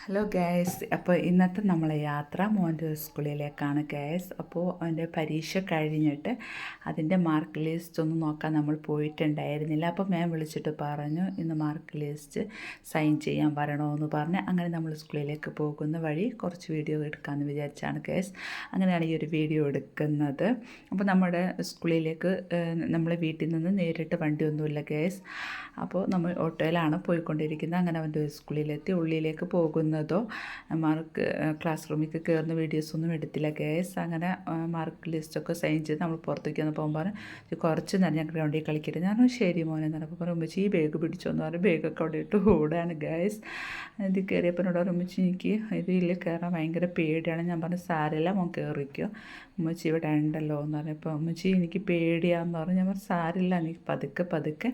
Hello guys, അപ്പോൾ ഇന്നത്തെ നമ്മളെ യാത്ര മോൻ്റെ സ്കൂളിലേക്കാണ് ഗൈസ്. അപ്പോൾ അവൻ്റെ പരീക്ഷ കഴിഞ്ഞിട്ട് അതിൻ്റെ മാർക്ക് ലിസ്റ്റ് ഒന്നും നോക്കാൻ നമ്മൾ പോയിട്ടുണ്ടായിരുന്നില്ല. അപ്പോൾ മാം വിളിച്ചിട്ട് പറഞ്ഞു ഇന്ന് മാർക്ക് ലിസ്റ്റ് സൈൻ ചെയ്യാൻ വരണമെന്ന് പറഞ്ഞ് അങ്ങനെ നമ്മൾ സ്കൂളിലേക്ക് പോകുന്ന വഴി കുറച്ച് വീഡിയോ എടുക്കാമെന്ന് വിചാരിച്ചാണ് ഗൈസ്. അങ്ങനെയാണ് ഈ ഒരു വീഡിയോ എടുക്കുന്നത്. അപ്പോൾ നമ്മുടെ സ്കൂളിലേക്ക് നമ്മളെ വീട്ടിൽ നിന്ന് നേരിട്ട് വണ്ടിയൊന്നുമില്ല ഗൈസ്. അപ്പോൾ നമ്മൾ ഓട്ടോയിലാണ് പോയിക്കൊണ്ടിരിക്കുന്നത്. അങ്ങനെ അവൻ്റെ സ്കൂളിലെത്തി ഉള്ളിലേക്ക് പോകുന്നതോ മാർക്ക് ക്ലാസ് റൂമിലേക്ക് കയറുന്ന വീഡിയോസൊന്നും എടുത്തില്ല ഗേസ്. അങ്ങനെ മാർക്ക് ലിസ്റ്റൊക്കെ സൈൻ ചെയ്ത് നമ്മൾ പുറത്തേക്ക് വന്ന് പോകുമ്പോൾ കുറച്ച് നേരം ഞാൻ ഗ്രൗണ്ടിൽ കളിക്കട്ടെ. ഞാൻ ശരി മോനെ എന്നപ്പോൾ പറയുമ്പോൾ ഈ ബാഗ് പിടിച്ചോന്ന് പറഞ്ഞ് ബാഗൊക്കെ അവിടെ ഇട്ട് ഓടാണ് ഗേസ്. ഇത് കയറിയപ്പോൾ എന്നോട് ഉമ്മച്ചി എനിക്ക് ഇതിൽ കയറാൻ ഭയങ്കര പേടിയാണ്. ഞാൻ പറഞ്ഞു സാരമില്ല മോൻ കയറിക്കോ, ഉമ്മച്ചി ഇവിടെ ഉണ്ടല്ലോ എന്ന് പറഞ്ഞപ്പോൾ ഉമ്മച്ചി എനിക്ക് പേടിയാന്ന് പറഞ്ഞു. ഞാൻ പറഞ്ഞു സാരമില്ല, നീ പതുക്കെ പതുക്കെ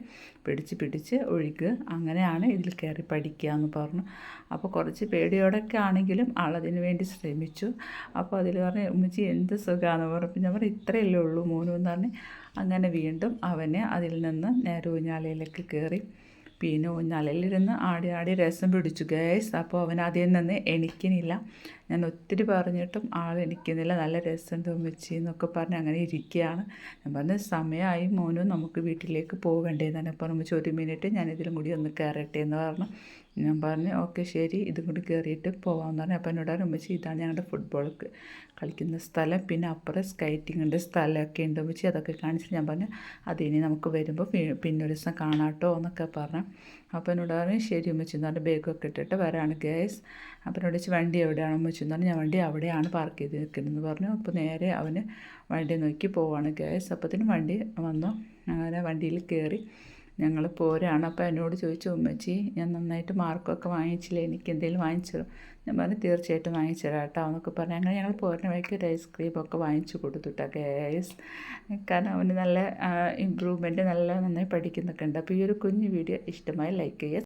പിടിച്ച് ഒഴുകുക, അങ്ങനെയാണ് ഇതിൽ കയറി പഠിക്കുക എന്ന് പറഞ്ഞു. അപ്പോൾ കുറച്ച് പേടിയോടൊക്കെ ആണെങ്കിലും ആളതിന് വേണ്ടി ശ്രമിച്ചു. അപ്പോൾ അതിൽ പറഞ്ഞ് ഉമ്മച്ചി എന്ത് സുഖമാണെന്ന് പറഞ്ഞപ്പോൾ ഞാൻ പറഞ്ഞു ഇത്രയല്ലേ ഉള്ളൂ മോനു എന്ന് പറഞ്ഞ് അങ്ങനെ വീണ്ടും അവന് അതിൽ നിന്ന് നേരെ ഊഞ്ഞാലയിലേക്ക് കയറി. പിന്നെ ഊഞ്ഞാലയിലിരുന്ന് ആടി രസം പിടിച്ചു ഗേസ്. അപ്പോൾ അവൻ അതിൽ നിന്ന് എണിക്കുന്നില്ല. ഞാൻ ഒത്തിരി പറഞ്ഞിട്ടും ആൾ എണിക്കുന്നില്ല. നല്ല രസമുണ്ട് ഉമ്മച്ചി എന്നൊക്കെ പറഞ്ഞ് അങ്ങനെ ഇരിക്കുകയാണ്. ഞാൻ പറഞ്ഞ സമയമായി മോനും നമുക്ക് വീട്ടിലേക്ക് പോകണ്ടേന്ന് പറഞ്ഞു. ഉമ്മച്ചി 1 മിനിറ്റ് ഞാൻ ഇതിലും കൂടി ഒന്ന് കയറട്ടെ എന്ന് പറഞ്ഞു. ഞാൻ പറഞ്ഞു ഓക്കെ ശരി, ഇതും കൂടി കയറിയിട്ട് പോകാമെന്ന് പറഞ്ഞു. അപ്പോൾ എന്നോട് ഉമ്മച്ചി ഇതാണ് ഞങ്ങളുടെ ഫുട്ബോൾ കളിക്കുന്ന സ്ഥലം, പിന്നെ അപ്പുറം സ്കൈറ്റിങ്ങിൻ്റെ സ്ഥലമൊക്കെ ഉണ്ട് ഉമ്മച്ചി, അതൊക്കെ കാണിച്ച്. ഞാൻ പറഞ്ഞു അതിനി നമുക്ക് വരുമ്പോൾ പിന്നെ ഒരു ദിവസം കാണാട്ടോ എന്നൊക്കെ പറഞ്ഞു. അപ്പോൾ എന്നോട് പറഞ്ഞു ശരി ഉമ്മച്ചി എന്ന് പറഞ്ഞാൽ ബാഗൊക്കെ ഇട്ടിട്ട് വരാണ് ഗേസ്. അപ്പോൾ എന്നോട് വെച്ച് വണ്ടി എവിടെയാണ് ഉമ്മച്ചി എന്ന് പറഞ്ഞാൽ ഞാൻ വണ്ടി അവിടെയാണ് പാർക്ക് ചെയ്ത് നിൽക്കുന്നതെന്ന് പറഞ്ഞു. അപ്പോൾ നേരെ അവന് വണ്ടി നോക്കി പോവാണ് ഗേസ്. അപ്പോഴത്തേനും വണ്ടി വന്നു. അങ്ങനെ വണ്ടിയിൽ കയറി ഞങ്ങൾ പോരാണ്. അപ്പോൾ എന്നോട് ചോദിച്ചു ഉമ്മച്ചി ഞാൻ നന്നായിട്ട് മാർക്കൊക്കെ വാങ്ങിച്ചില്ലേ, എനിക്ക് എന്തെങ്കിലും വാങ്ങിച്ചു തരും. ഞാൻ പറഞ്ഞു തീർച്ചയായിട്ടും വാങ്ങിച്ചു തരാം കേട്ടോ എന്നൊക്കെ പറഞ്ഞു. അങ്ങനെ ഞങ്ങൾ പോരുന്ന വഴിക്ക് ഒരു ഐസ്ക്രീമൊക്കെ വാങ്ങിച്ചു കൊടുത്തുട്ടാ ഗേസ്. കാരണം അവന് നല്ല ഇമ്പ്രൂവ്മെൻറ്റ് നന്നായി പഠിക്കുന്നൊക്കെ ഉണ്ട്. അപ്പോൾ ഈ ഒരു കുഞ്ഞു വീഡിയോ ഇഷ്ടമായി ലൈക്ക് ചെയ്യുക.